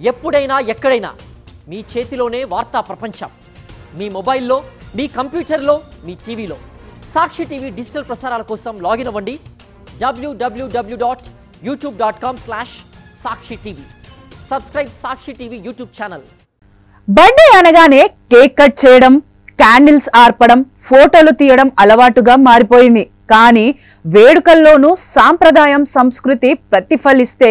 ఎప్పుడైనా ఎక్కడైనా మీ చేతిలోనే వార్తా ప్రపంచం. మీ మొబైల్లో, మీ కంప్యూటర్లో, మీ టీవీలో. సాక్షి టీవీ డిజిటల్ ప్రసారాల కోసం లాగిన్ అవ్వండి www.youtube.com/సాక్షి టీవీ. సబ్స్క్రైబ్ సాక్షి టీవీ యూట్యూబ్ ఛానల్. బర్త్డే అనగానే కేక్ కట్ చేయడం, క్యాండిల్స్ ఆర్పడం, ఫోటోలు తీయడం అలవాటుగా మారిపోయింది. కానీ వేడుకల్లోనూ సాంప్రదాయం, సంస్కృతి ప్రతిఫలిస్తే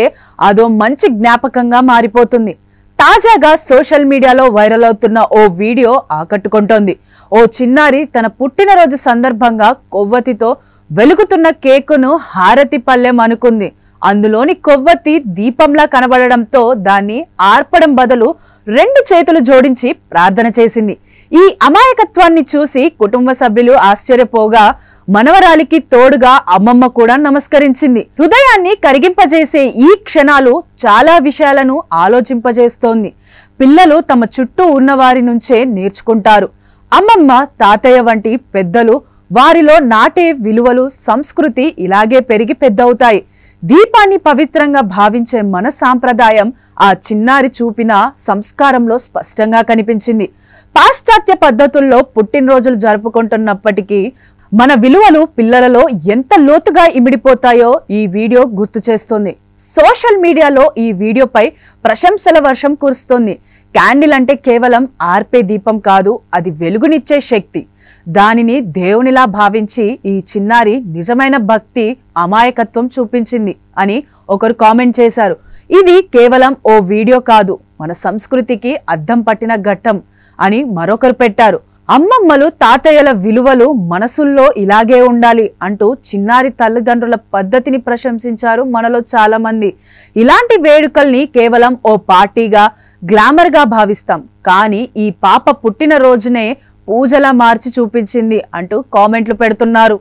అదో మంచి జ్ఞాపకంగా మారిపోతుంది. తాజాగా సోషల్ మీడియాలో వైరల్ అవుతున్న ఓ వీడియో ఆకట్టుకుంటోంది. ఓ చిన్నారి తన పుట్టినరోజు సందర్భంగా కొవ్వొత్తితో వెలుగుతున్న కేకును హారతి పళ్ళెం అనుకుంది. అందులోని కొవ్వొత్తి దీపంలా కనబడడంతో దాన్ని ఆర్పడం బదులు 2 చేతులు జోడించి ప్రార్థన చేసింది. ఈ అమాయకత్వాన్ని చూసి కుటుంబ సభ్యులు ఆశ్చర్యపోగా మనవరాలికి తోడుగా అమ్మమ్మ కూడా నమస్కరించింది. హృదయాన్ని కరిగింపజేసే ఈ క్షణాలు చాలా విషయాలను ఆలోచింపజేస్తోంది. పిల్లలు తమ చుట్టూ ఉన్న వారి నుంచే నేర్చుకుంటారు. అమ్మమ్మ, తాతయ్య వంటి పెద్దలు వారిలో నాటే విలువలు, సంస్కృతి ఇలాగే పెరిగి పెద్దవుతాయి. దీపాన్ని పవిత్రంగా భావించే మన సాంప్రదాయం ఆ చిన్నారి చూపిన సంస్కారంలో స్పష్టంగా కనిపించింది. పాశ్చాత్య పద్ధతుల్లో పుట్టినరోజులు జరుపుకుంటున్నప్పటికీ మన విలువలు పిల్లలలో ఎంత లోతుగా ఇమిడిపోతాయో ఈ వీడియో గుర్తు చేస్తుంది. సోషల్ మీడియాలో ఈ వీడియోపై ప్రశంసల వర్షం కురుస్తోంది. క్యాండిల్ అంటే కేవలం ఆర్పే దీపం కాదు, అది వెలుగునిచ్చే శక్తి. దానిని దేవునిలా భావించి ఈ చిన్నారి నిజమైన భక్తి, అమాయకత్వం చూపించింది అని ఒకరు కామెంట్ చేశారు. ఇది కేవలం ఓ వీడియో కాదు, మన సంస్కృతికి అద్దం పట్టిన ఘట్టం అని మరొకరు పెట్టారు. అమ్మమ్మలు, తాతయ్యల విలువలు మనసుల్లో ఇలాగే ఉండాలి అంటూ చిన్నారి తల్లిదండ్రుల పద్ధతిని ప్రశంసించారు మనలో చాలా మంది. ఇలాంటి వేడుకల్ని కేవలం ఓ పార్టీగా, గ్లామర్ గా భావిస్తాం. కానీ ఈ పాప పుట్టిన రోజునే పూజలా మార్చి చూపించింది అంటూ కామెంట్లు పెడుతున్నారు.